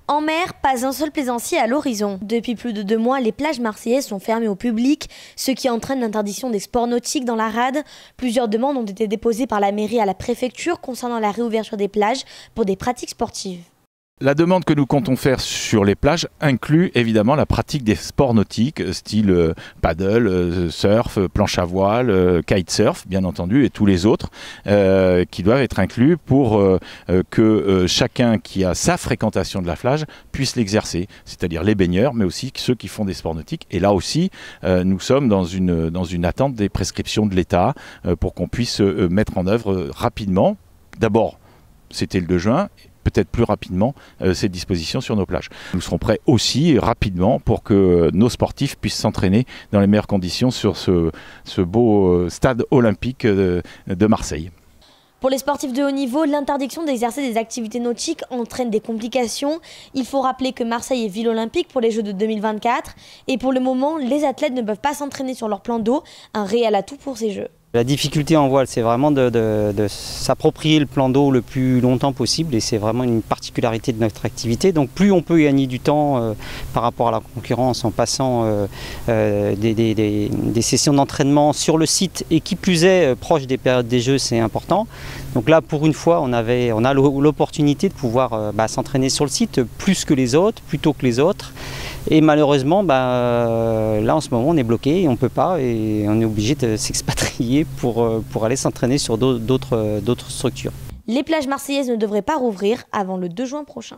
En mer, pas un seul plaisancier à l'horizon. Depuis plus de 2 mois, les plages marseillaises sont fermées au public, ce qui entraîne l'interdiction des sports nautiques dans la rade. Plusieurs demandes ont été déposées par la mairie à la préfecture concernant la réouverture des plages pour des pratiques sportives. La demande que nous comptons faire sur les plages inclut évidemment la pratique des sports nautiques, style paddle, surf, planche à voile, kitesurf bien entendu et tous les autres qui doivent être inclus pour que chacun qui a sa fréquentation de la plage puisse l'exercer, c'est-à-dire les baigneurs mais aussi ceux qui font des sports nautiques. Et là aussi nous sommes dans une attente des prescriptions de l'État pour qu'on puisse mettre en œuvre rapidement, d'abord c'était le 2 juin, peut-être plus rapidement ces dispositions sur nos plages. Nous serons prêts aussi rapidement pour que nos sportifs puissent s'entraîner dans les meilleures conditions sur ce beau stade olympique de Marseille. Pour les sportifs de haut niveau, l'interdiction d'exercer des activités nautiques entraîne des complications. Il faut rappeler que Marseille est ville olympique pour les Jeux de 2024 et pour le moment, les athlètes ne peuvent pas s'entraîner sur leur plan d'eau, un réel atout pour ces Jeux. La difficulté en voile, c'est vraiment de s'approprier le plan d'eau le plus longtemps possible et c'est vraiment une particularité de notre activité. Donc plus on peut gagner du temps par rapport à la concurrence en passant des sessions d'entraînement sur le site et qui plus est proche des périodes des Jeux, c'est important. Donc là pour une fois on a l'opportunité de pouvoir s'entraîner sur le site plus que les autres, plus tôt que les autres. Et malheureusement, là en ce moment on est bloqué et on ne peut pas et on est obligé de s'expatrier pour aller s'entraîner sur d'autres structures. Les plages marseillaises ne devraient pas rouvrir avant le 2 juin prochain.